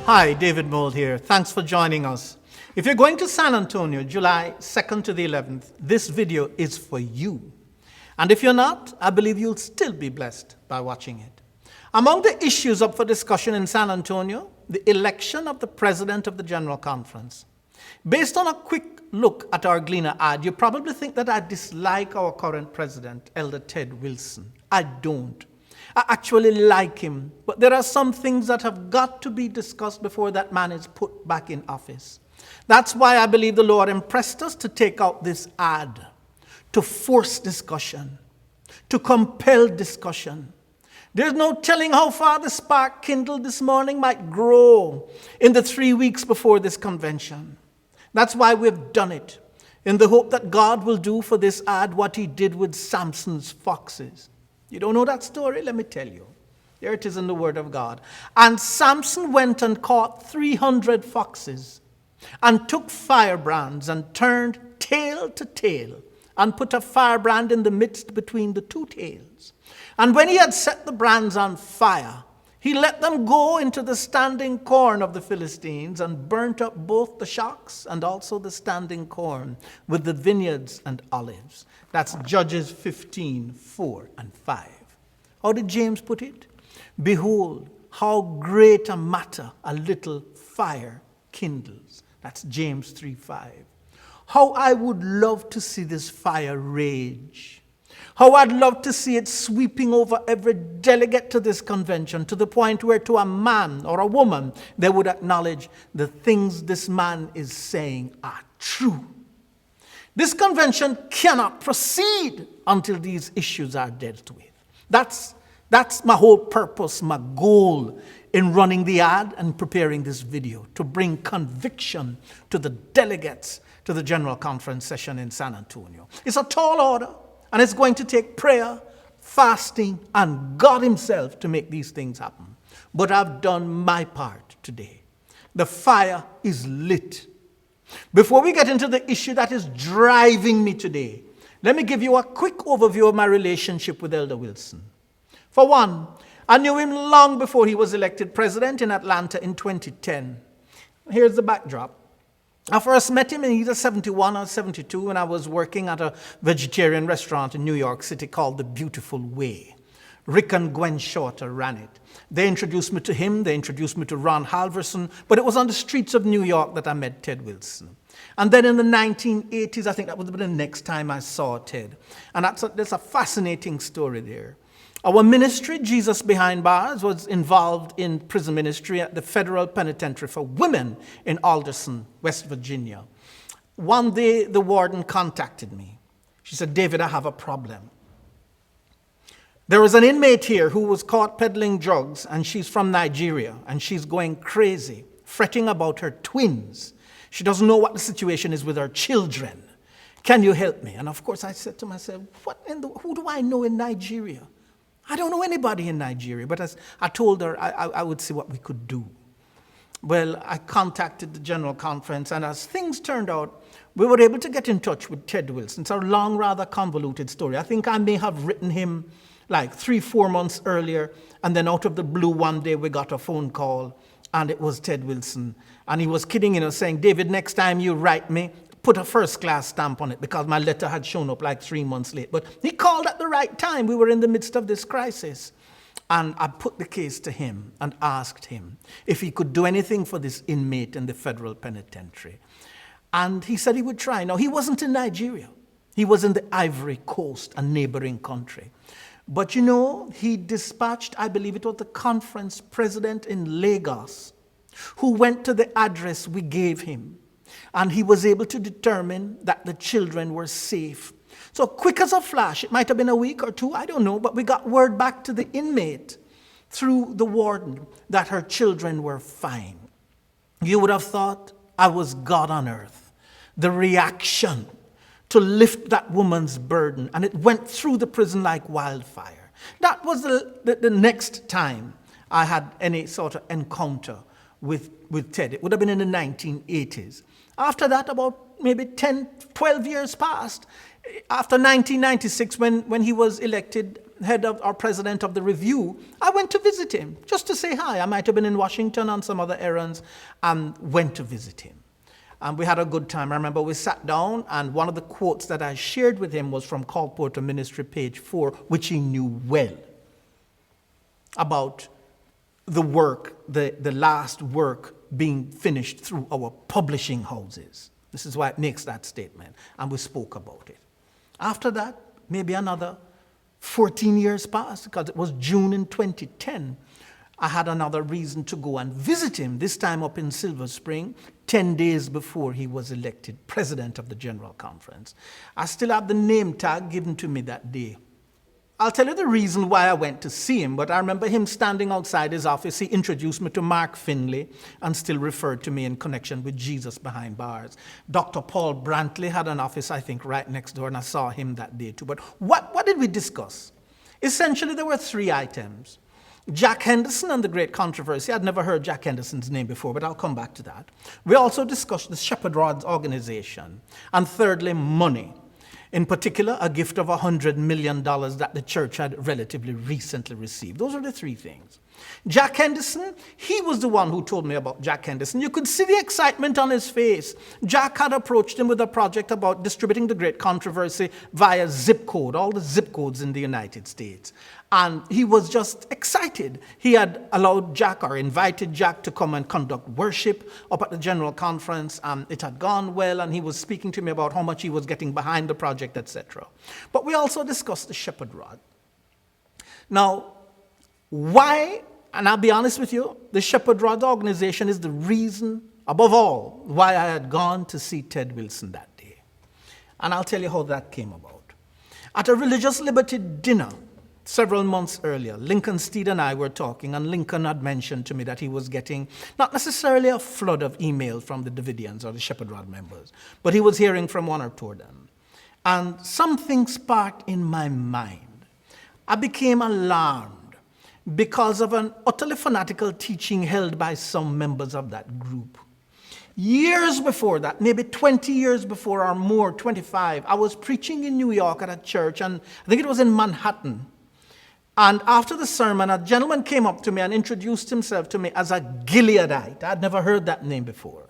Hi, David Mould here. Thanks for joining us. If you're going to San Antonio, July 2nd to the 11th, this video is for you. And if you're not, I believe you'll still be blessed by watching it. Among the issues up for discussion in San Antonio, the election of the president of the General Conference. Based on a quick look at our Gleaner ad, you probably think that I dislike our current president, Elder Ted Wilson. I don't. I actually like him, but there are some things that have got to be discussed before that man is put back in office. That's why I believe the Lord impressed us to take out this ad, to force discussion, to compel discussion. There's no telling how far the spark kindled this morning might grow in the 3 weeks before this convention. That's why we've done it, in the hope that God will do for this ad what he did with Samson's foxes. You don't know that story? Let me tell you. There it is in the Word of God. And Samson went and caught 300 foxes and took firebrands and turned tail to tail and put a firebrand in the midst between the two tails. And when he had set the brands on fire, he let them go into the standing corn of the Philistines and burnt up both the shocks and also the standing corn with the vineyards and olives. That's Judges 15, 4 and 5. How did James put it? Behold, how great a matter a little fire kindles. That's James 3, 5. How I would love to see this fire rage. How I'd love to see it sweeping over every delegate to this convention to the point where to a man or a woman they would acknowledge the things this man is saying are true. This convention cannot proceed until these issues are dealt with. That's my whole purpose, my goal in running the ad and preparing this video, to bring conviction to the delegates to the General Conference session in San Antonio. It's a tall order. And it's going to take prayer, fasting, and God himself to make these things happen. But I've done my part today. The fire is lit. Before we get into the issue that is driving me today, let me give you a quick overview of my relationship with Elder Wilson. For one, I knew him long before he was elected president in Atlanta in 2010. Here's the backdrop. I first met him in either 71 or 72 when I was working at a vegetarian restaurant in New York City called The Beautiful Way. Rick and Gwen Shorter ran it. They introduced me to him, they introduced me to Ron Halverson, but it was on the streets of New York that I met Ted Wilson. And then in the 1980s, I think that was the next time I saw Ted. And there's a fascinating story there. Our ministry, Jesus Behind Bars, was involved in prison ministry at the Federal Penitentiary for Women in Alderson, West Virginia. One day, the warden contacted me. She said, David, I have a problem. There is an inmate here who was caught peddling drugs, and she's from Nigeria, and she's going crazy, fretting about her twins. She doesn't know what the situation is with her children. Can you help me? And of course, I said to myself, who do I know in Nigeria? I don't know anybody in Nigeria, but as I told her I would see what we could do. Well, I contacted the General Conference, and as things turned out, we were able to get in touch with Ted Wilson. It's a long, rather convoluted story. I think I may have written him like 3-4 months earlier, and then out of the blue one day we got a phone call, and it was Ted Wilson. And he was kidding, saying, David, next time you write me, put a first-class stamp on it, because my letter had shown up like 3 months late. But he called at the right time. We were in the midst of this crisis. And I put the case to him and asked him if he could do anything for this inmate in the federal penitentiary. And he said he would try. Now, he wasn't in Nigeria. He was in the Ivory Coast, a neighboring country. But he dispatched, I believe it was the conference president in Lagos, who went to the address we gave him. And he was able to determine that the children were safe. So quick as a flash, it might have been a week or two, I don't know, but we got word back to the inmate through the warden that her children were fine. You would have thought I was God on earth. The reaction to lift that woman's burden, and it went through the prison like wildfire. That was the next time I had any sort of encounter with Ted. It would have been in the 1980s. After that, about maybe 10, 12 years passed. After 1996, when he was elected head of or president of the review, I went to visit him just to say hi. I might have been in Washington on some other errands and went to visit him. And we had a good time. I remember we sat down, and one of the quotes that I shared with him was from Colporteur Ministry, page 4, which he knew well, about the work, the last work being finished through our publishing houses. This is why it makes that statement, and we spoke about it. After that, maybe another 14 years passed, because it was June in 2010. I had another reason to go and visit him, this time up in Silver Spring, 10 days before he was elected president of the General Conference. I still have the name tag given to me that day. I'll tell you the reason why I went to see him, but I remember him standing outside his office. He introduced me to Mark Finley and still referred to me in connection with Jesus Behind Bars. Dr. Paul Brantley had an office, I think, right next door, and I saw him that day too. But what did we discuss? Essentially, there were 3 items. Jack Henderson and the great controversy. I'd never heard Jack Henderson's name before, but I'll come back to that. We also discussed the Shepherd Rods organization. And thirdly, money. In particular, a gift of $100 million that the church had relatively recently received. Those are the 3 things. Jack Henderson, he was the one who told me about Jack Henderson. You could see the excitement on his face. Jack had approached him with a project about distributing the great controversy via zip code, all the zip codes in the United States. And he was just excited. He had allowed Jack, or invited Jack, to come and conduct worship up at the General Conference. It had gone well, and he was speaking to me about how much he was getting behind the project, etc. But we also discussed the Shepherd Rod. Now, why, and I'll be honest with you, the Shepherd Rod organization is the reason, above all, why I had gone to see Ted Wilson that day. And I'll tell you how that came about. At a religious liberty dinner several months earlier, Lincoln Steed and I were talking, and Lincoln had mentioned to me that he was getting not necessarily a flood of email from the Davidians or the Shepherd Rod members, but he was hearing from 1 or 2 of them. And something sparked in my mind. I became alarmed because of an utterly fanatical teaching held by some members of that group. Years before that, maybe 20 years before or more, 25, I was preaching in New York at a church, and I think it was in Manhattan. And after the sermon, a gentleman came up to me and introduced himself to me as a Gileadite. I'd never heard that name before.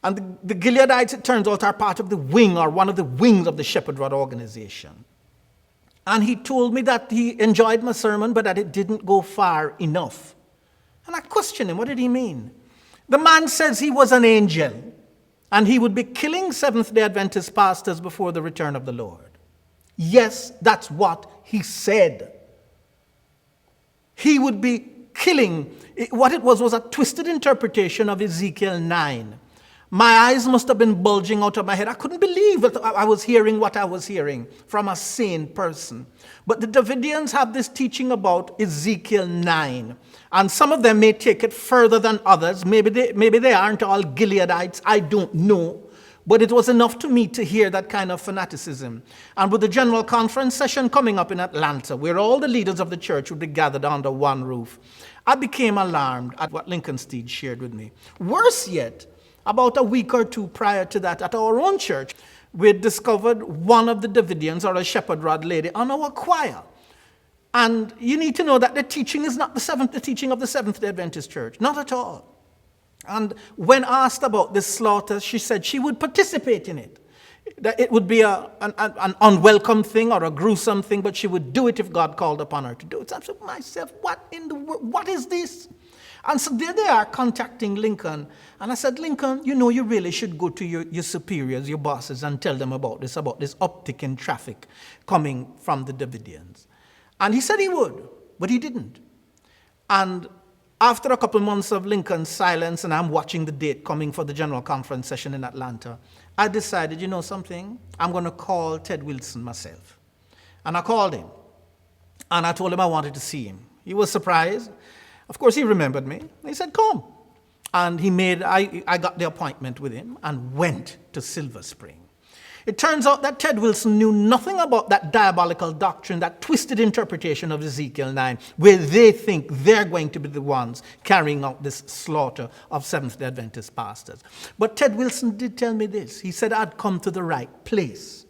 And the Gileadites, it turns out, are part of the wing, or one of the wings of the Shepherd Rod organization. And he told me that he enjoyed my sermon, but that it didn't go far enough. And I questioned him, what did he mean? The man says he was an angel, and he would be killing Seventh-day Adventist pastors before the return of the Lord. Yes, that's what he said. He would be killing. What it was a twisted interpretation of Ezekiel 9. My eyes must have been bulging out of my head. I couldn't believe that I was hearing what I was hearing from a sane person. But the Davidians have this teaching about Ezekiel 9. And some of them may take it further than others. Maybe they aren't all Gileadites. I don't know. But it was enough to me to hear that kind of fanaticism. And with the General Conference session coming up in Atlanta, where all the leaders of the church would be gathered under one roof, I became alarmed at what Lincoln Steed shared with me. Worse yet, about a week or 2 prior to that, at our own church, we had discovered one of the Davidians, or a Shepherd Rod lady, on our choir. And you need to know that the teaching is not the teaching of the Seventh-day Adventist Church. Not at all. And when asked about this slaughter, she said she would participate in it. That it would be an unwelcome thing or a gruesome thing, but she would do it if God called upon her to do it. So I said to myself, what is this? And so there they are contacting Lincoln. And I said, Lincoln, you really should go to your superiors, your bosses, and tell them about this uptick in traffic coming from the Davidians. And he said he would, but he didn't. And after a couple months of Lincoln's silence, and I'm watching the date coming for the General Conference session in Atlanta, I decided, you know something? I'm going to call Ted Wilson myself. And I called him. And I told him I wanted to see him. He was surprised. Of course, he remembered me. He said, come. And I got the appointment with him and went to Silver Spring. It turns out that Ted Wilson knew nothing about that diabolical doctrine, that twisted interpretation of Ezekiel 9, where they think they're going to be the ones carrying out this slaughter of Seventh-day Adventist pastors. But Ted Wilson did tell me this. He said I'd come to the right place.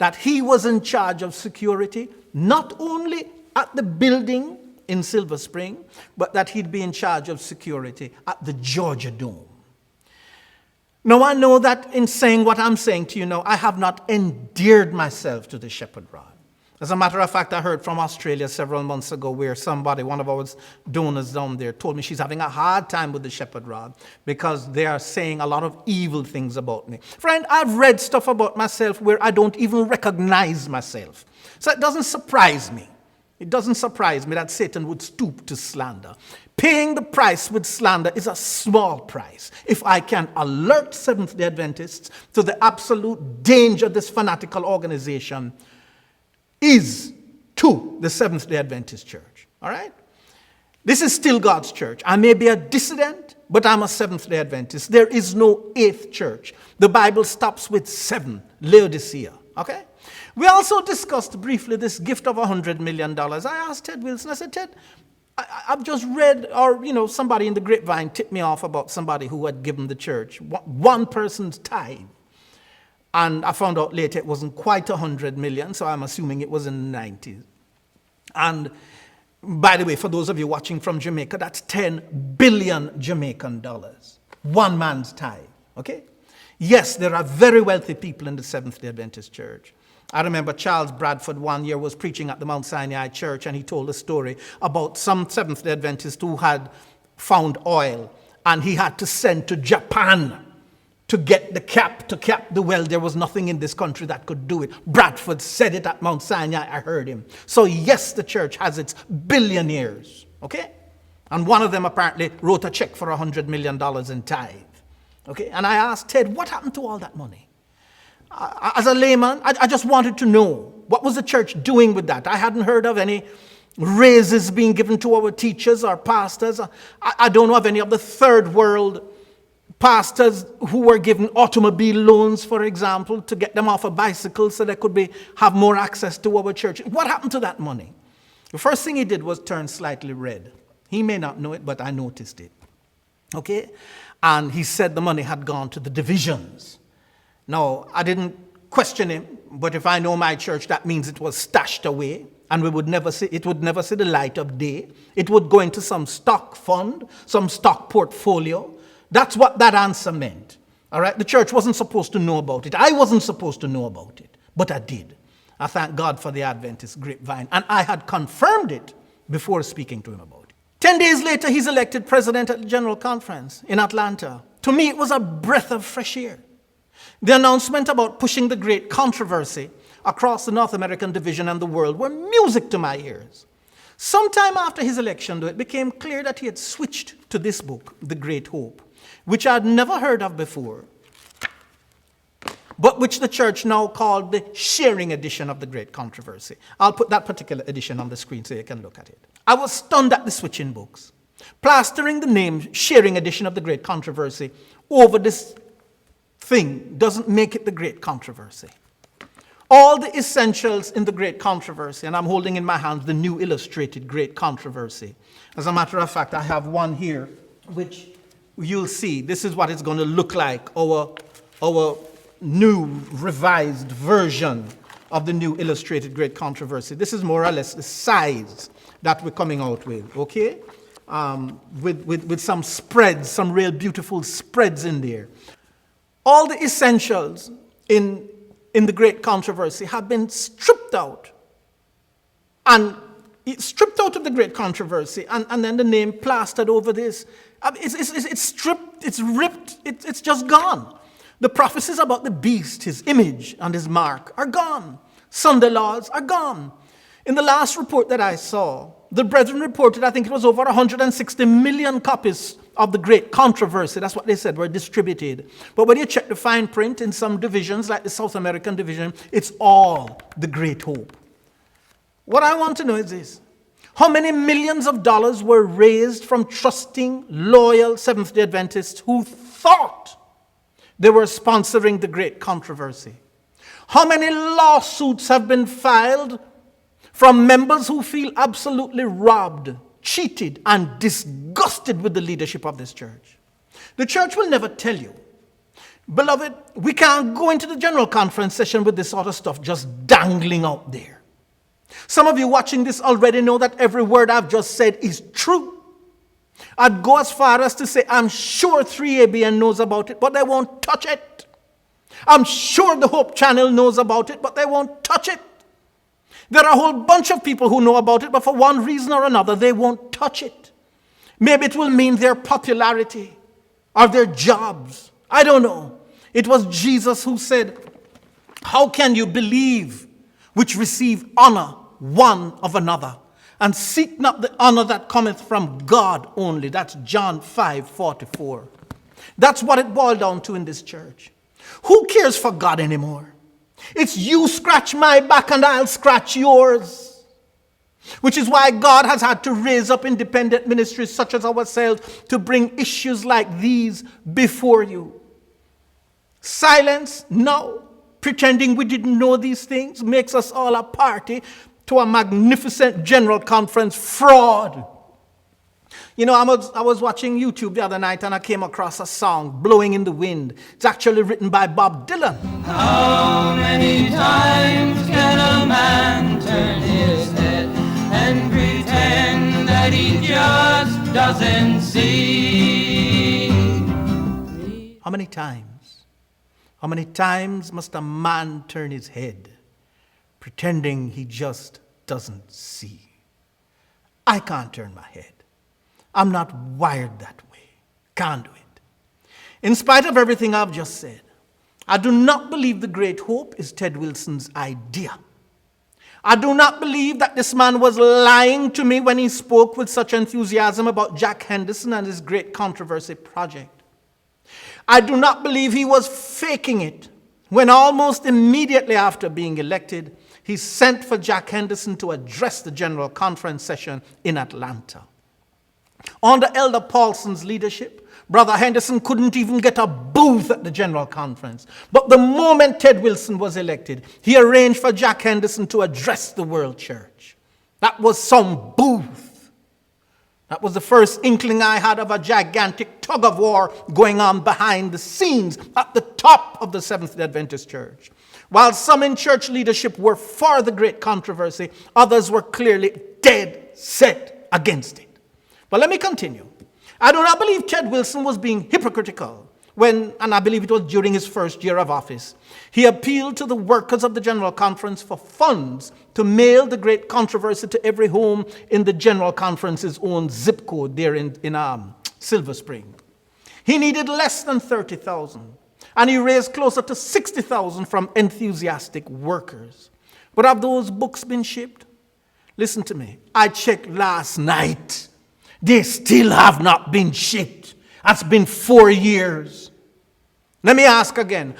that he was in charge of security, not only at the building in Silver Spring, but that he'd be in charge of security at the Georgia Dome. Now, I know that in saying what I'm saying to you now, I have not endeared myself to the shepherd rod. As a matter of fact, I heard from Australia several months ago where somebody, one of our donors down there, told me she's having a hard time with the shepherd rod because they are saying a lot of evil things about me. Friend, I've read stuff about myself where I don't even recognize myself. So it doesn't surprise me. It doesn't surprise me that Satan would stoop to slander. Paying the price with slander is a small price. If I can alert Seventh-day Adventists to the absolute danger this fanatical organization is to the Seventh-day Adventist Church. All right? This is still God's church. I may be a dissident, but I'm a Seventh-day Adventist. There is no eighth church. The Bible stops with 7, Laodicea. Okay? We also discussed briefly this gift of $100 million. I asked Ted Wilson, I said, Ted, I've just read, or, somebody in the grapevine tipped me off about somebody who had given the church one person's tithe. And I found out later it wasn't quite 100 million, so I'm assuming it was in the 90s. And by the way, for those of you watching from Jamaica, that's 10 billion Jamaican dollars. One man's tithe, okay? Yes, there are very wealthy people in the Seventh-day Adventist Church. I remember Charles Bradford one year was preaching at the Mount Sinai Church, and he told a story about some Seventh-day Adventists who had found oil, and he had to send to Japan to get the cap, to cap the well. There was nothing in this country that could do it. Bradford said it at Mount Sinai. I heard him. So yes, the church has its billionaires, okay? And one of them apparently wrote a check for $100 million in tithe, okay? And I asked Ted, what happened to all that money? As a layman, I just wanted to know, what was the church doing with that? I hadn't heard of any raises being given to our teachers or pastors. I don't know of any of the third world pastors who were given automobile loans, for example, to get them off a bicycle so they could have more access to our church. What happened to that money? The first thing he did was turn slightly red. He may not know it, but I noticed it. Okay? And he said the money had gone to the divisions. Now, I didn't question him, but if I know my church, that means it was stashed away, and it would never see the light of day. It would go into some stock fund, some stock portfolio. That's what that answer meant. All right? The church wasn't supposed to know about it. I wasn't supposed to know about it, but I did. I thank God for the Adventist grapevine, and I had confirmed it before speaking to him about it. 10 days later, he's elected president at the General Conference in Atlanta. To me, it was a breath of fresh air. The announcement about pushing the great controversy across the North American division and the world were music to my ears. Sometime after his election, though, it became clear that he had switched to this book, The Great Hope, which I had never heard of before, but which the church now called the sharing edition of The Great Controversy. I'll put that particular edition on the screen so you can look at it. I was stunned at the switch in books. Plastering the name sharing edition of The Great Controversy over this thing doesn't make it The Great Controversy. All the essentials in The Great Controversy, and I'm holding in my hands the new illustrated Great Controversy. As a matter of fact, I have one here, which you'll see. This is what it's going to look like, our new revised version of the new illustrated Great Controversy. This is more or less the size that we're coming out with, okay? With some spreads, some real beautiful spreads in there. All the essentials in the Great Controversy have been stripped out. And it's stripped out of the Great Controversy, and then the name plastered over this. It's stripped, it's ripped, it's just gone. The prophecies about the beast, his image and his mark are gone. Sunday laws are gone. In the last report that I saw, the brethren reported, I think it was over 160 million copies of the Great Controversy. That's what they said were distributed. But when you check the fine print in some divisions, like the South American division, it's all the Great Hope. What I want to know is this. How many millions of dollars were raised from trusting, loyal Seventh-day Adventists who thought they were sponsoring the Great Controversy? How many lawsuits have been filed from members who feel absolutely robbed, cheated, and disgusted with the leadership of this church? The church will never tell you Beloved, we can't go into the general conference session with this sort of stuff just dangling out there. Some of you watching this already know that every word I've just said is true. I'd go as far as to say I'm sure 3ABN knows about it, but they won't touch it. I'm sure the Hope Channel knows about it, but they won't touch it. There are a whole bunch of people who know about it, but for one reason or another, they won't touch it. Maybe it will mean their popularity or their jobs. I don't know. It was Jesus who said, "How can you believe which receive honor one of another, and seek not the honor that cometh from God only?" That's John 5:44. That's what it boiled down to in this church. Who cares for God anymore? It's you scratch my back and I'll scratch yours. Which is why God has had to raise up independent ministries such as ourselves to bring issues like these before you. Silence? No. Pretending we didn't know these things makes us all a party to a magnificent general conference fraud. You know, I was watching YouTube the other night and I came across a song, "Blowing in the Wind." It's actually written by Bob Dylan. How many times can a man turn his head and pretend that he just doesn't see? How many times? How many times must a man turn his head pretending he just doesn't see? I can't turn my head. I'm not wired that way. Can't do it. In spite of everything I've just said, I do not believe the great hope is Ted Wilson's idea. I do not believe that this man was lying to me when he spoke with such enthusiasm about Jack Henderson and his great controversy project. I do not believe he was faking it when almost immediately after being elected, he sent for Jack Henderson to address the general conference session in Atlanta. Under Elder Paulson's leadership, Brother Henderson couldn't even get a booth at the general conference. But the moment Ted Wilson was elected, he arranged for Jack Henderson to address the world church. That was some booth. That was the first inkling I had of a gigantic tug of war going on behind the scenes at the top of the Seventh-day Adventist Church. While some in church leadership were for the great controversy, others were clearly dead set against it. But let me continue. I do not believe Ted Wilson was being hypocritical when, and I believe it was during his first year of office, he appealed to the workers of the General Conference for funds to mail the great controversy to every home in the General Conference's own zip code there in Silver Spring. He needed less than 30,000, and he raised closer to 60,000 from enthusiastic workers. But have those books been shipped? Listen to me. I checked last night. They still have not been shipped. That's been 4 years. Let me ask again.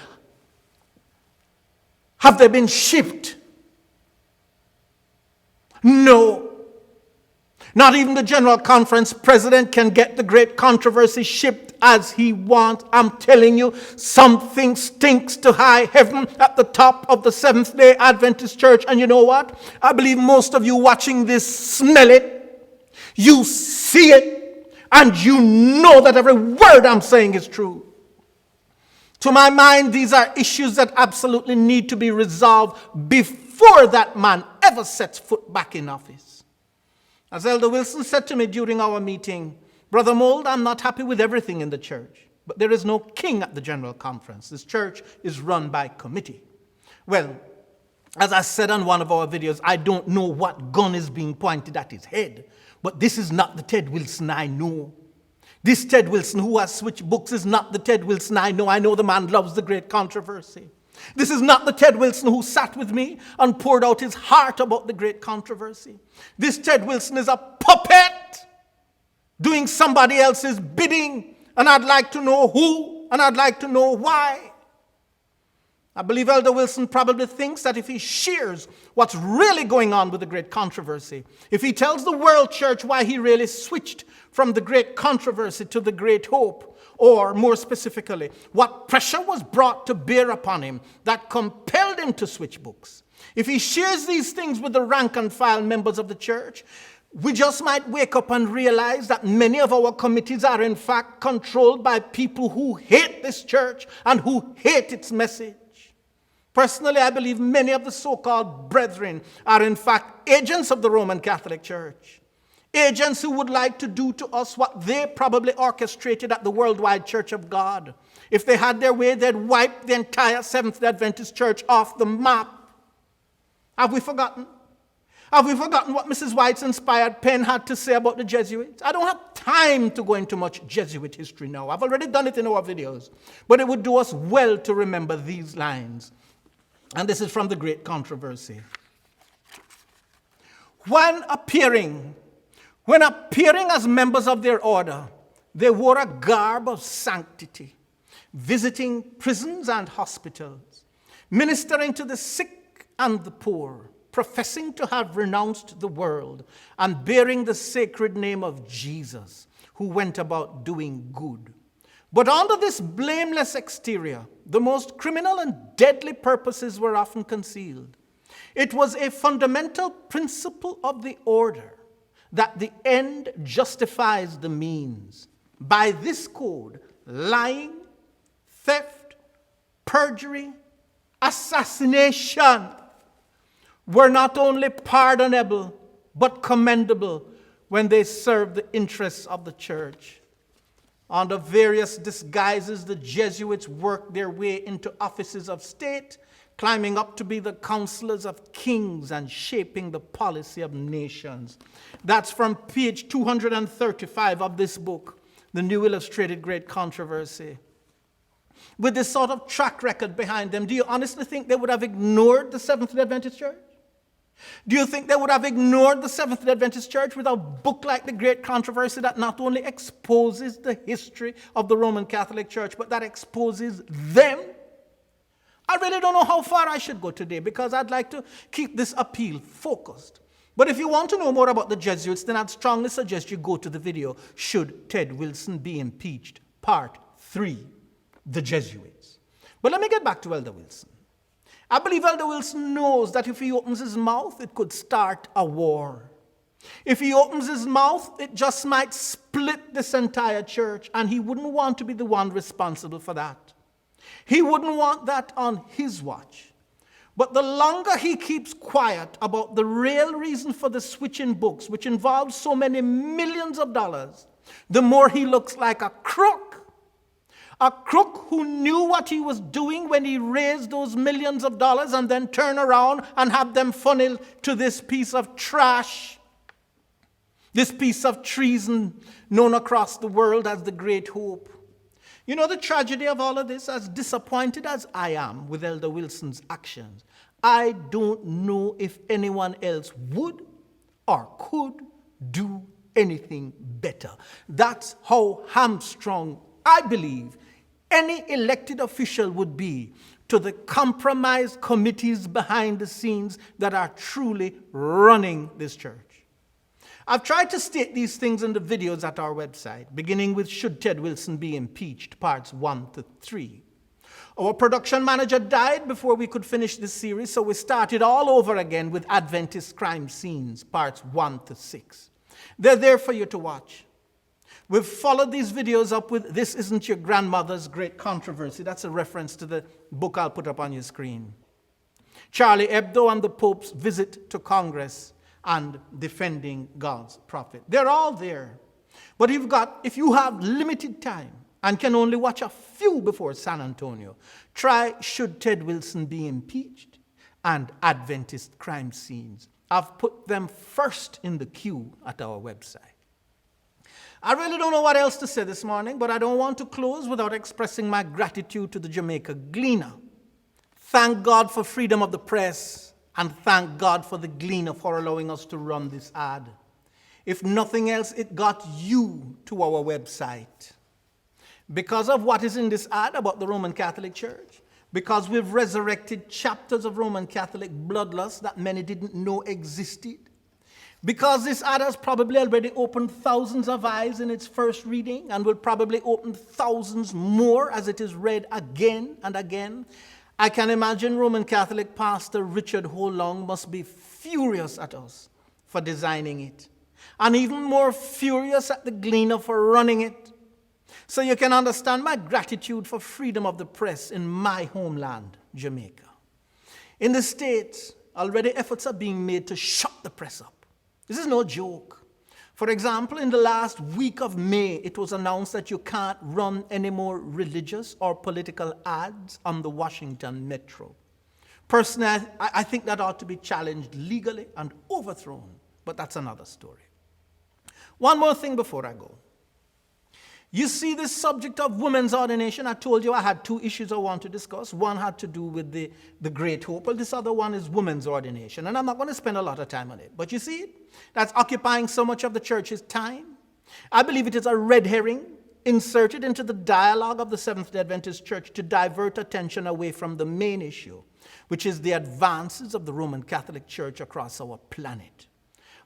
Have they been shipped? No. Not even the General Conference president can get the great controversy shipped as he wants. I'm telling you, something stinks to high heaven at the top of the Seventh-day Adventist Church. And you know what? I believe most of you watching this smell it. You see it, and you know that every word I'm saying is true. To my mind, these are issues that absolutely need to be resolved before that man ever sets foot back in office. As Elder Wilson said to me during our meeting, "Brother Mould, I'm not happy with everything in the church, but there is no king at the General Conference. This church is run by committee." Well, as I said on one of our videos, I don't know what gun is being pointed at his head. But this is not the Ted Wilson I know. This Ted Wilson who has switched books is not the Ted Wilson I know. I know the man loves the great controversy. This is not the Ted Wilson who sat with me and poured out his heart about the great controversy. This Ted Wilson is a puppet doing somebody else's bidding, and I'd like to know who, and I'd like to know why. I believe Elder Wilson probably thinks that if he shares what's really going on with the great controversy, if he tells the world church why he really switched from the great controversy to the great hope, or more specifically, what pressure was brought to bear upon him that compelled him to switch books, if he shares these things with the rank and file members of the church, We just might wake up and realize that many of our committees are in fact controlled by people who hate this church and who hate its message. Personally, I believe many of the so-called brethren are in fact agents of the Roman Catholic Church. Agents who would like to do to us what they probably orchestrated at the Worldwide Church of God. If they had their way, they'd wipe the entire Seventh-day Adventist Church off the map. Have we forgotten? Have we forgotten what Mrs. White's inspired pen had to say about the Jesuits? I don't have time to go into much Jesuit history now. I've already done it in our videos. But it would do us well to remember these lines. And this is from the Great Controversy. When appearing as members of their order, they wore a garb of sanctity, visiting prisons and hospitals, ministering to the sick and the poor, professing to have renounced the world and bearing the sacred name of Jesus, who went about doing good. But under this blameless exterior, the most criminal and deadly purposes were often concealed. It was a fundamental principle of the order that the end justifies the means. By this code, lying, theft, perjury, assassination were not only pardonable, but commendable when they served the interests of the church. Under various disguises, the Jesuits worked their way into offices of state, climbing up to be the counselors of kings and shaping the policy of nations. That's from page 235 of this book, The New Illustrated Great Controversy. With this sort of track record behind them, do you honestly think they would have ignored the Seventh-day Adventist Church? Do you think they would have ignored the Seventh-day Adventist Church with a book like The Great Controversy that not only exposes the history of the Roman Catholic Church, but that exposes them? I really don't know how far I should go today because I'd like to keep this appeal focused. But if you want to know more about the Jesuits, then I'd strongly suggest you go to the video, Should Ted Wilson Be Impeached? Part 3, The Jesuits. But let me get back to Elder Wilson. I believe Elder Wilson knows that if he opens his mouth, it could start a war. If he opens his mouth, it just might split this entire church, and he wouldn't want to be the one responsible for that. He wouldn't want that on his watch. But the longer he keeps quiet about the real reason for the switch in books, which involves so many millions of dollars, the more he looks like a crook. A crook who knew what he was doing when he raised those millions of dollars and then turned around and had them funneled to this piece of trash, this piece of treason known across the world as the Great Hope. You know the tragedy of all of this, as disappointed as I am with Elder Wilson's actions, I don't know if anyone else would or could do anything better. That's how hamstrung, I believe, any elected official would be to the compromised committees behind the scenes that are truly running this church. I've tried to state these things in the videos at our website, beginning with Should Ted Wilson Be Impeached? Parts 1 to 3. Our production manager died before we could finish this series, so we started all over again with Adventist crime scenes, parts 1 to 6. They're there for you to watch. We've followed these videos up with This Isn't Your Grandmother's Great Controversy. That's a reference to the book I'll put up on your screen. Charlie Hebdo and the Pope's visit to Congress and defending God's prophet. They're all there. But if you have limited time and can only watch a few before San Antonio, try Should Ted Wilson Be Impeached? And Adventist crime scenes. I've put them first in the queue at our website. I really don't know what else to say this morning, but I don't want to close without expressing my gratitude to the Jamaica Gleaner. Thank God for freedom of the press, and thank God for the Gleaner for allowing us to run this ad. If nothing else, it got you to our website. Because of what is in this ad about the Roman Catholic Church, because we've resurrected chapters of Roman Catholic bloodlust that many didn't know existed, because this ad has probably already opened thousands of eyes in its first reading and will probably open thousands more as it is read again and again, I can imagine Roman Catholic pastor Richard Holong must be furious at us for designing it. and even more furious at the Gleaner for running it. So you can understand my gratitude for freedom of the press in my homeland, Jamaica. In the States, already efforts are being made to shut the press up. This is no joke. For example, in the last week of May, it was announced that you can't run any more religious or political ads on the Washington Metro. Personally, I think that ought to be challenged legally and overthrown, but that's another story. One more thing before I go. You see, this subject of women's ordination, I told you I had two issues I want to discuss. One had to do with the Great Hope. Well, this other one is women's ordination, and I'm not going to spend a lot of time on it. But you see it? That's occupying so much of the church's time. I believe it is a red herring inserted into the dialogue of the Seventh-day Adventist Church to divert attention away from the main issue, which is the advances of the Roman Catholic Church across our planet.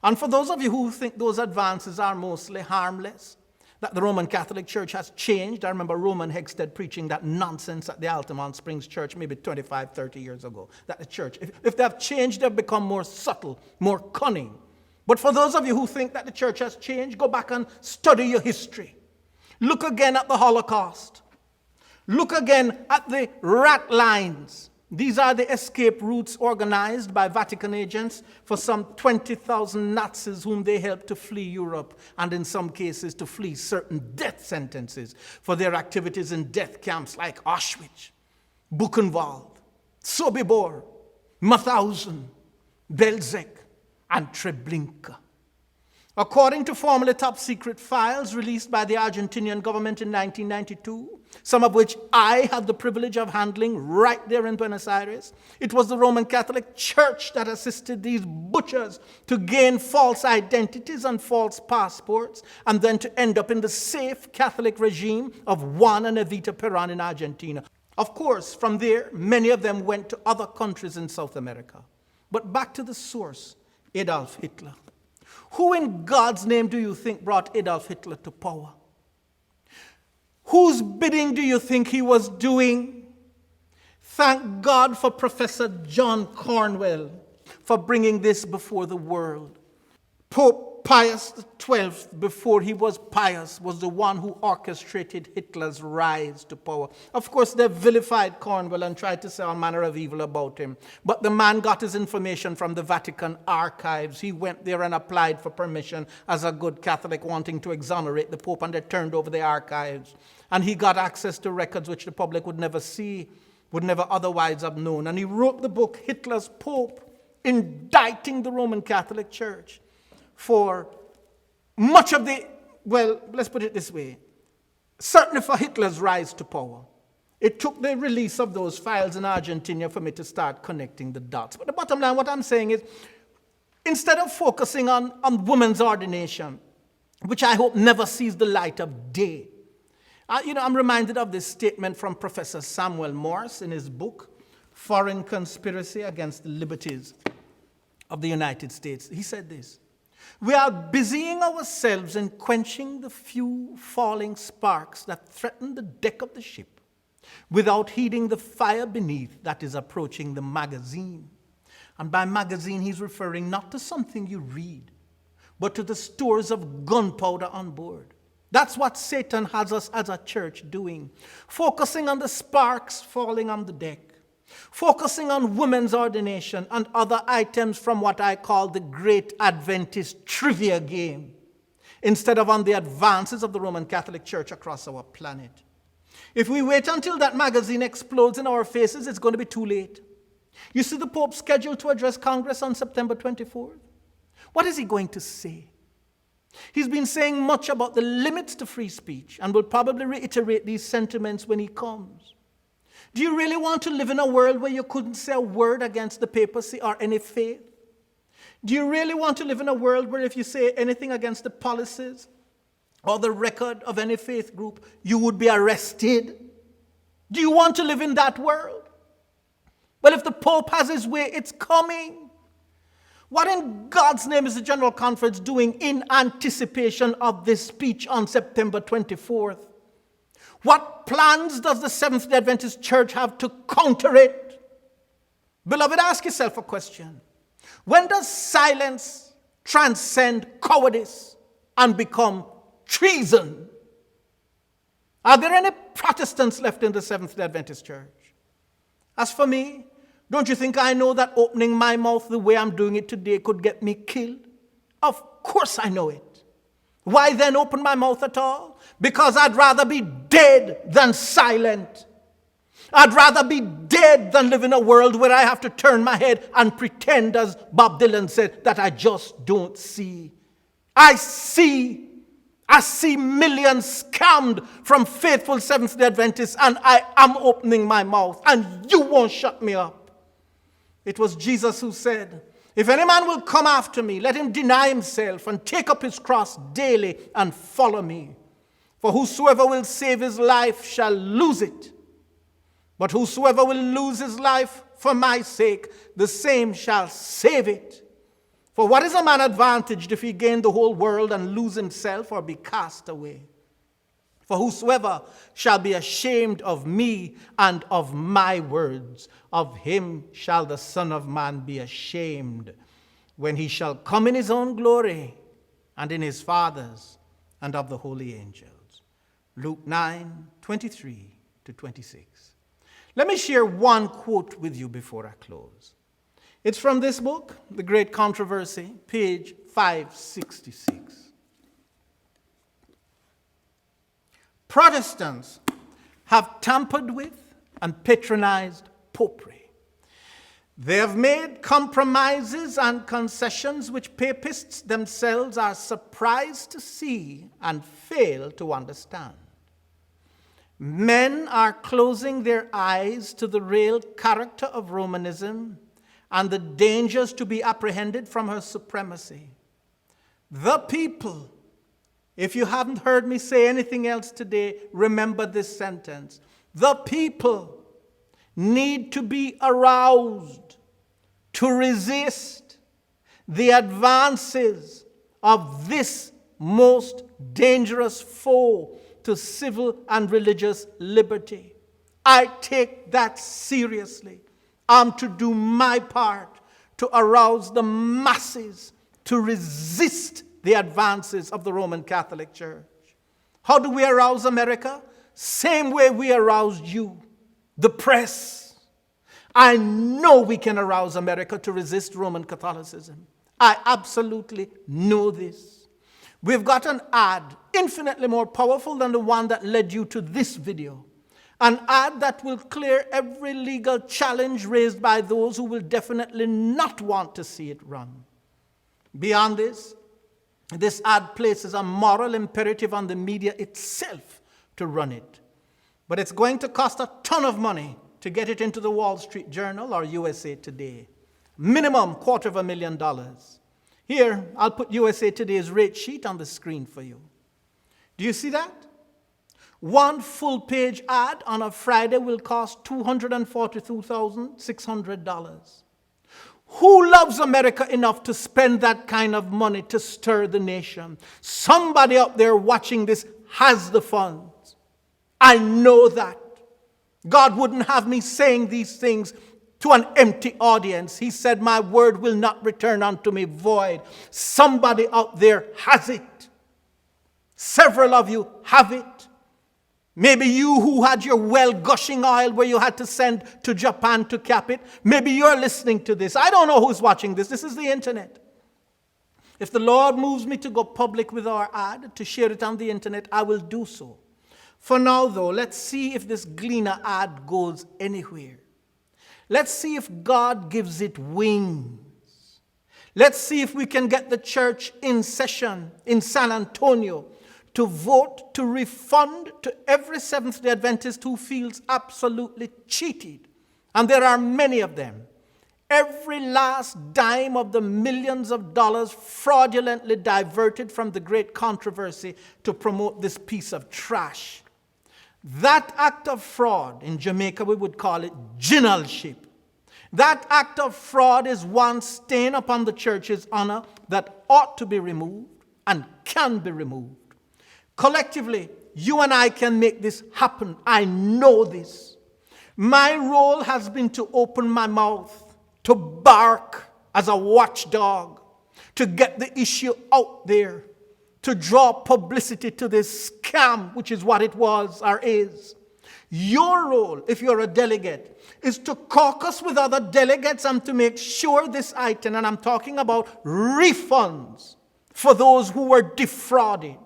And for those of you who think those advances are mostly harmless, that the Roman Catholic Church has changed. I remember Roman Hegstead preaching that nonsense at the Altamont Springs Church maybe 25, 30 years ago. That the church, if they have changed, they've become more subtle, more cunning. But for those of you who think that the church has changed, go back and study your history. Look again at the Holocaust. Look again at the rat lines. These are the escape routes organized by Vatican agents for some 20,000 Nazis whom they helped to flee Europe, and in some cases to flee certain death sentences for their activities in death camps like Auschwitz, Buchenwald, Sobibor, Mauthausen, Belzec, and Treblinka. According to formerly top-secret files released by the Argentinian government in 1992, some of which I had the privilege of handling right there in Buenos Aires, it was the Roman Catholic Church that assisted these butchers to gain false identities and false passports, and then to end up in the safe Catholic regime of Juan and Evita Perón in Argentina. Of course, from there, many of them went to other countries in South America. But back to the source, Adolf Hitler. Who in God's name do you think brought Adolf Hitler to power? Whose bidding do you think he was doing? Thank God for Professor John Cornwell for bringing this before the world. Pope Pius XII, before he was pious, was the one who orchestrated Hitler's rise to power. Of course, they vilified Cornwell and tried to say all manner of evil about him. But the man got his information from the Vatican archives. He went there and applied for permission as a good Catholic wanting to exonerate the Pope, and they turned over the archives. And he got access to records which the public would never see, would never otherwise have known. And he wrote the book, Hitler's Pope, indicting the Roman Catholic Church for much of the, well, let's put it this way, certainly for Hitler's rise to power. It took the release of those files in Argentina for me to start connecting the dots. But the bottom line, what I'm saying is, instead of focusing on women's ordination, which I hope never sees the light of day, I'm reminded of this statement from Professor Samuel Morse in his book, Foreign Conspiracy Against the Liberties of the United States. He said this: "We are busying ourselves in quenching the few falling sparks that threaten the deck of the ship, without heeding the fire beneath that is approaching the magazine." And by magazine, he's referring not to something you read, but to the stores of gunpowder on board. That's what Satan has us as a church doing, focusing on the sparks falling on the deck, focusing on women's ordination and other items from what I call the Great Adventist Trivia Game, instead of on the advances of the Roman Catholic Church across our planet. If we wait until that magazine explodes in our faces, it's going to be too late. You see the Pope scheduled to address Congress on September 24th. What is he going to say? He's been saying much about the limits to free speech and will probably reiterate these sentiments when he comes. Do you really want to live in a world where you couldn't say a word against the papacy or any faith? Do you really want to live in a world where if you say anything against the policies or the record of any faith group, you would be arrested? Do you want to live in that world? Well, if the Pope has his way, it's coming. What in God's name is the General Conference doing in anticipation of this speech on September 24th? What plans does the Seventh-day Adventist Church have to counter it? Beloved, ask yourself a question. When does silence transcend cowardice and become treason. Are there any Protestants left in the Seventh-day Adventist Church? As for me, don't you think I know that opening my mouth the way I'm doing it today could get me killed? Of course I know it. Why then open my mouth at all? Because I'd rather be dead than silent. I'd rather be dead than live in a world where I have to turn my head and pretend, as Bob Dylan said, that I just don't see. I see millions scammed from faithful Seventh-day Adventists, and I am opening my mouth, and you won't shut me up. It was Jesus who said, if any man will come after me, let him deny himself and take up his cross daily and follow me. For whosoever will save his life shall lose it. But whosoever will lose his life for my sake, the same shall save it. For what is a man advantaged if he gain the whole world and lose himself or be cast away? For whosoever shall be ashamed of me and of my words, of him shall the Son of Man be ashamed, when he shall come in his own glory and in his Father's and of the holy angels. Luke 9:23-26. Let me share one quote with you before I close. It's from this book, The Great Controversy, page 566. Protestants have tampered with and patronized popery. They have made compromises and concessions which papists themselves are surprised to see and fail to understand. Men are closing their eyes to the real character of Romanism and the dangers to be apprehended from her supremacy. The people, if you haven't heard me say anything else today, remember this sentence. The people need to be aroused to resist the advances of this most dangerous foe to civil and religious liberty. I take that seriously. I'm to do my part to arouse the masses to resist the advances of the Roman Catholic Church. How do we arouse America? Same way we aroused you, the press. I know we can arouse America to resist Roman Catholicism. I absolutely know this. We've got an ad infinitely more powerful than the one that led you to this video. An ad that will clear every legal challenge raised by those who will definitely not want to see it run. Beyond this ad places a moral imperative on the media itself to run it. But it's going to cost a ton of money to get it into the Wall Street Journal or USA Today. Minimum $250,000. Here, I'll put USA Today's rate sheet on the screen for you. Do you see that? One full-page ad on a Friday will cost $242,600. Who loves America enough to spend that kind of money to stir the nation? Somebody out there watching this has the funds. I know that. God wouldn't have me saying these things to an empty audience. He said, my word will not return unto me void. Somebody out there has it. Several of you have it. Maybe you who had your well gushing oil where you had to send to Japan to cap it. Maybe you're listening to this. I don't know who's watching this. This is the internet. If the Lord moves me to go public with our ad, to share it on the internet, I will do so. For now, though, let's see if this Gleaner ad goes anywhere. Let's see if God gives it wings. Let's see if we can get the church in session in San Antonio to vote to refund to every Seventh-day Adventist who feels absolutely cheated. And there are many of them. Every last dime of the millions of dollars fraudulently diverted from the great controversy to promote this piece of trash. That act of fraud, in Jamaica we would call it generalship. That act of fraud is one stain upon the church's honor that ought to be removed and can be removed. Collectively, you and I can make this happen. I know this. My role has been to open my mouth, to bark as a watchdog, to get the issue out there, to draw publicity to this scam, which is what it was or is. Your role, if you're a delegate, is to caucus with other delegates and to make sure this item, and I'm talking about refunds for those who were defrauded,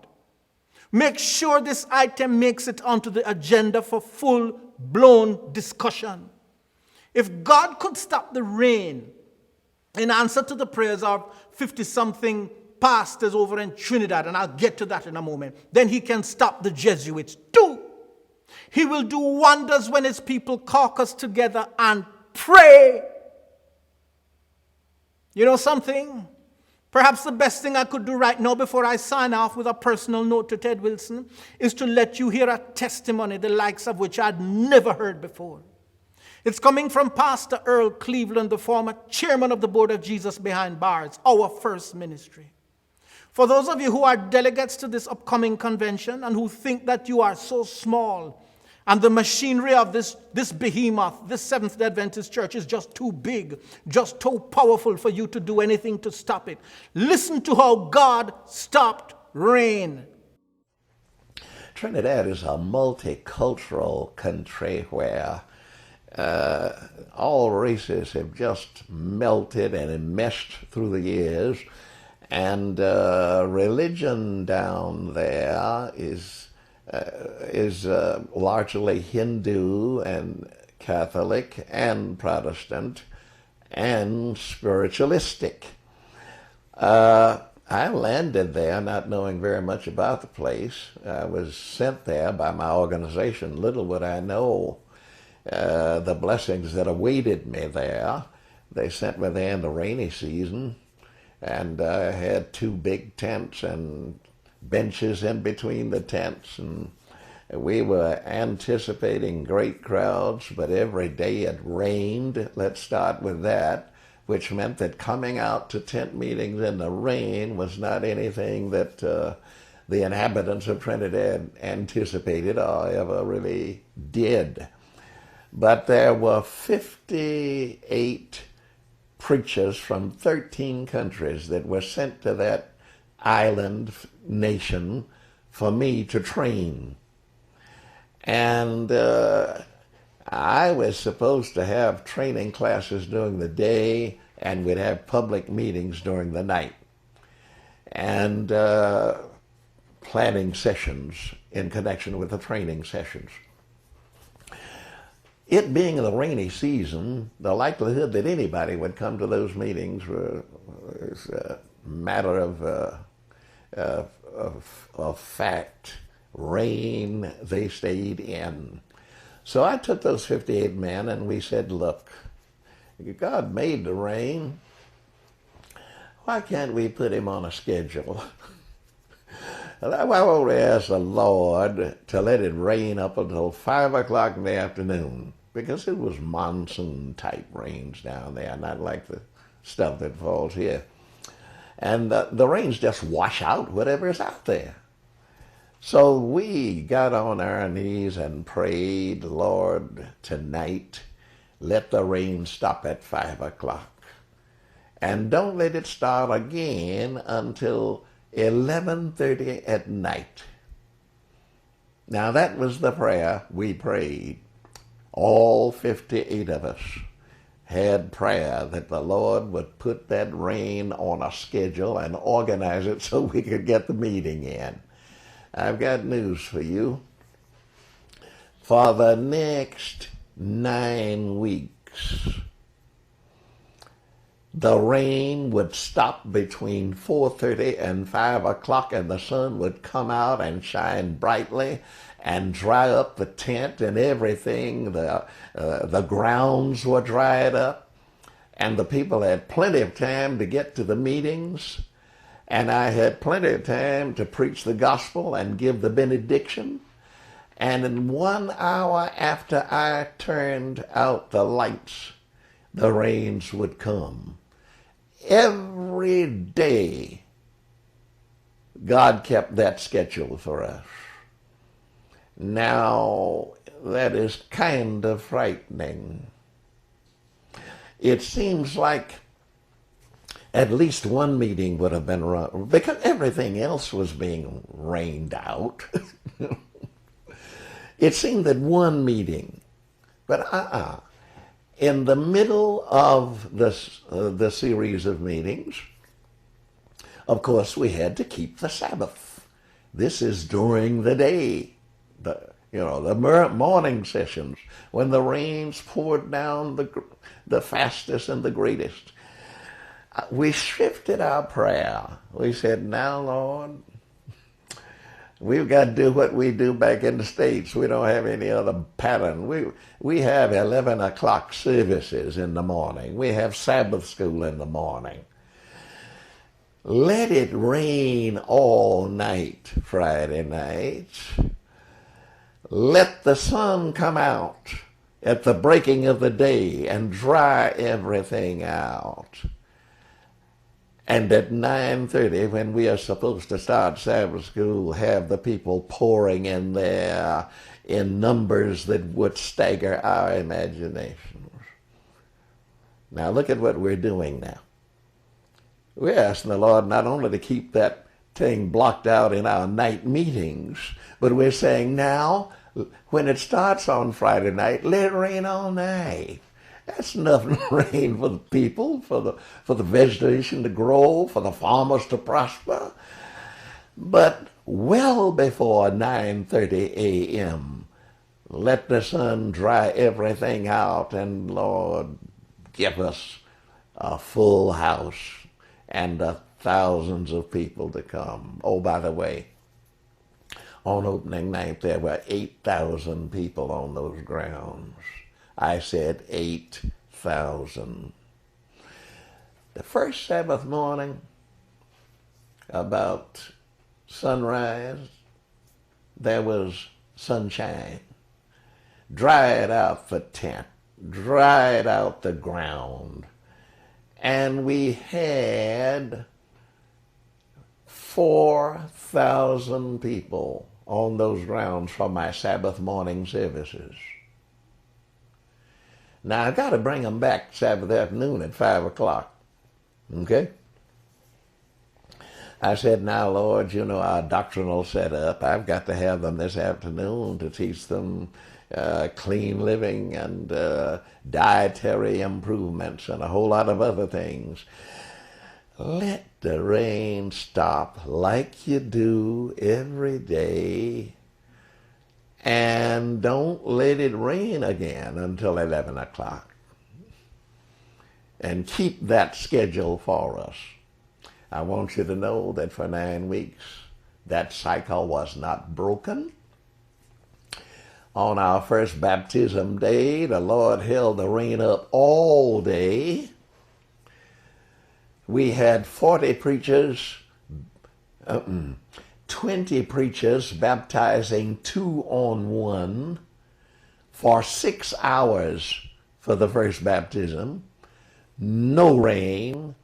make sure this item makes it onto the agenda for full-blown discussion. If God could stop the rain in answer to the prayers of 50-something pastors over in Trinidad, and I'll get to that in a moment, then he can stop the Jesuits too. He will do wonders when his people caucus together and pray. You know something? Perhaps the best thing I could do right now before I sign off with a personal note to Ted Wilson is to let you hear a testimony the likes of which I'd never heard before. It's coming from Pastor Earl Cleveland, the former chairman of the board of Jesus Behind Bars, our first ministry. For those of you who are delegates to this upcoming convention and who think that you are so small and the machinery of this behemoth, this Seventh-day Adventist church is just too big, just too powerful for you to do anything to stop it, listen to how God stopped rain. Trinidad is a multicultural country where all races have just melted and enmeshed through the years, and religion down there is largely Hindu and Catholic and Protestant and spiritualistic. I landed there not knowing very much about the place. I was sent there by my organization. Little would I know the blessings that awaited me there. They sent me there in the rainy season, and I had 2 big tents and benches in between the tents, and we were anticipating great crowds, but every day it rained. Let's start with that, which meant that coming out to tent meetings in the rain was not anything that the inhabitants of Trinidad anticipated or ever really did. But there were 58 preachers from 13 countries that were sent to that island nation for me to train. And I was supposed to have training classes during the day, and we'd have public meetings during the night, and planning sessions in connection with the training sessions. It being the rainy season, the likelihood that anybody would come to those meetings was a matter of fact. Rain, they stayed in. So I took those 58 men and we said, look, God made the rain. Why can't we put him on a schedule? Why won't we ask the Lord to let it rain up until 5 o'clock in the afternoon? Because it was monsoon-type rains down there, not like the stuff that falls here. And the rains just wash out whatever is out there. So we got on our knees and prayed, Lord, tonight, let the rain stop at 5 o'clock. And don't let it start again until 11:30 at night. Now that was the prayer we prayed. All 58 of us had prayer that the Lord would put that rain on a schedule and organize it so we could get the meeting in. I've got news for you. For the next 9 weeks, the rain would stop between 4:30 and 5 o'clock, and the sun would come out and shine brightly and dry up the tent and everything. The grounds were dried up, and the people had plenty of time to get to the meetings, and I had plenty of time to preach the gospel and give the benediction. And in 1 hour after I turned out the lights, the rains would come. Every day, God kept that schedule for us. Now, that is kind of frightening. It seems like At least one meeting would have been run, because everything else was being rained out. It seemed that one meeting, but in the middle of the series of meetings, of course, we had to keep the Sabbath. This is during the day, the morning sessions, when the rains poured down the fastest and the greatest. We shifted our prayer. We said, now, Lord, we've got to do what we do back in the States. We don't have any other pattern. We have 11 o'clock services in the morning. We have Sabbath school in the morning. Let it rain all night, Friday night. Let the sun come out at the breaking of the day and dry everything out. And at 9:30, when we are supposed to start Sabbath school, have the people pouring in there in numbers that would stagger our imaginations. Now look at what we're doing now. We're asking the Lord not only to keep that thing blocked out in our night meetings, but we're saying now, when it starts on Friday night, let it rain all night. That's enough rain for the people, for the vegetation to grow, for the farmers to prosper. But well before 9:30 a.m., let the sun dry everything out, and Lord, give us a full house and thousands of people to come. Oh, by the way, on opening night, there were 8,000 people on those grounds. I said 8,000. The first Sabbath morning, about sunrise, there was sunshine. Dried out the tent, dried out the ground. And we had 4,000 people on those grounds for my Sabbath morning services. Now, I've got to bring them back Sabbath afternoon at 5 o'clock, okay? I said, now, Lord, you know our doctrinal setup. I've got to have them this afternoon to teach them clean living and dietary improvements and a whole lot of other things. Let the rain stop like you do every day, and don't let it rain again until 11 o'clock. And keep that schedule for us. I want you to know that for 9 weeks, that cycle was not broken. On our first baptism day, the Lord held the rain up all day. We had 20 preachers baptizing 2 on 1 for 6 hours for the first baptism. No rain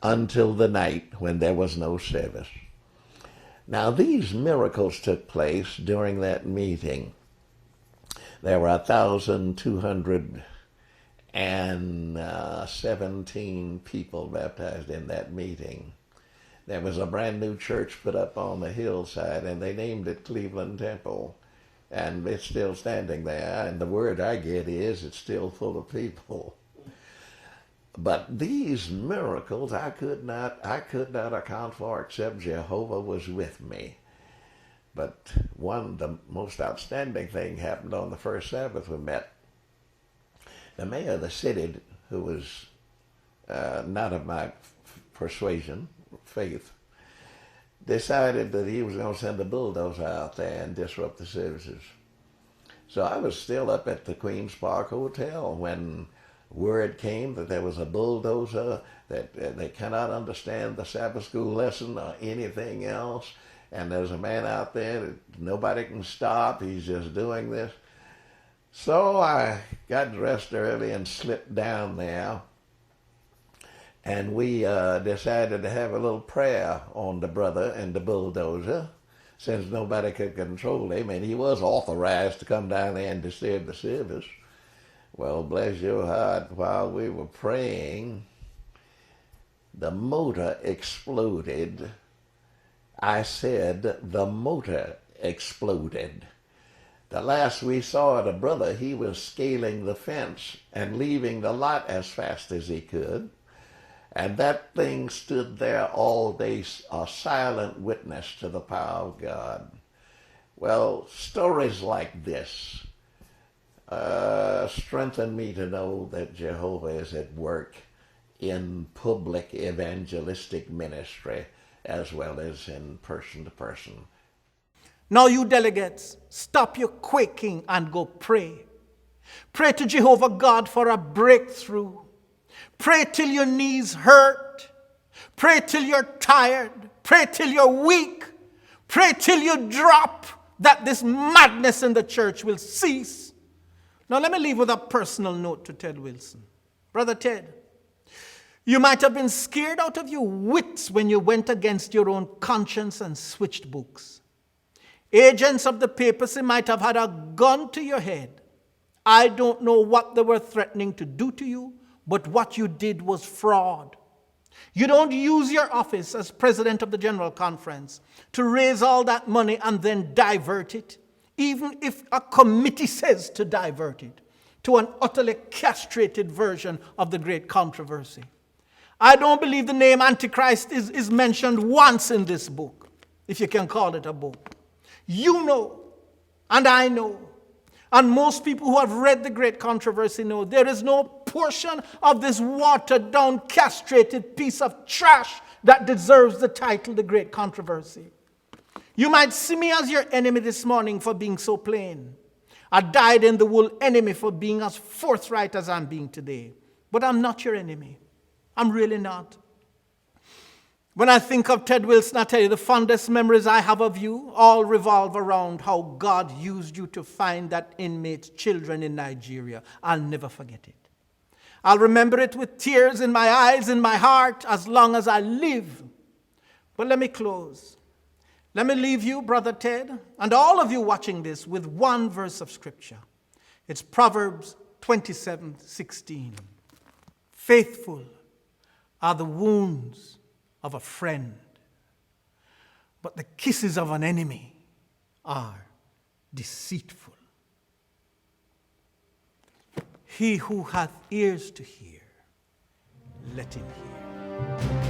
until the night when there was no service. Now, these miracles took place during that meeting. There were 1,217 people baptized in that meeting. There was a brand new church put up on the hillside, and they named it Cleveland Temple. And it's still standing there, and the word I get is it's still full of people. But these miracles I could not account for except Jehovah was with me. But the most outstanding thing happened on the first Sabbath we met. The mayor of the city, who was not of my faith, decided that he was going to send a bulldozer out there and disrupt the services. So I was still up at the Queen's Park Hotel when word came that there was a bulldozer, that they cannot understand the Sabbath school lesson or anything else, and there's a man out there that nobody can stop. He's just doing this. So I got dressed early and slipped down there, and we decided to have a little prayer on the brother and the bulldozer, since nobody could control him, and he was authorized to come down there and disturb the service. Well, bless your heart, while we were praying, The motor exploded. I said the motor exploded. The last we saw of the brother, he was scaling the fence and leaving the lot as fast as he could. And that thing stood there all day, a silent witness to the power of God. Well, stories like this strengthen me to know that Jehovah is at work in public evangelistic ministry as well as in person to person. Now, you delegates, stop your quaking and go pray. Pray to Jehovah God for a breakthrough. Pray till your knees hurt. Pray till you're tired. Pray till you're weak. Pray till you drop, that this madness in the church will cease. Now, let me leave with a personal note to Ted Wilson. Brother Ted, you might have been scared out of your wits when you went against your own conscience and switched books. Agents of the papacy might have had a gun to your head. I don't know what they were threatening to do to you, but what you did was fraud. You don't use your office as president of the General Conference to raise all that money and then divert it, even if a committee says to divert it, to an utterly castrated version of the great controversy. I don't believe the name Antichrist is mentioned once in this book, if you can call it a book. You know, and I know, and most people who have read the great controversy know, there is no portion of this watered-down, castrated piece of trash that deserves the title, the great controversy. You might see me as your enemy this morning for being so plain. A dyed-in-the-wool enemy for being as forthright as I'm being today. But I'm not your enemy. I'm really not. When I think of Ted Wilson, I tell you, the fondest memories I have of you all revolve around how God used you to find that inmate's children in Nigeria. I'll never forget it. I'll remember it with tears in my eyes, in my heart, as long as I live. But let me close. Let me leave you, Brother Ted, and all of you watching this with one verse of Scripture. It's Proverbs 27:16. Faithful are the wounds of a friend, but the kisses of an enemy are deceitful. He who hath ears to hear, let him hear.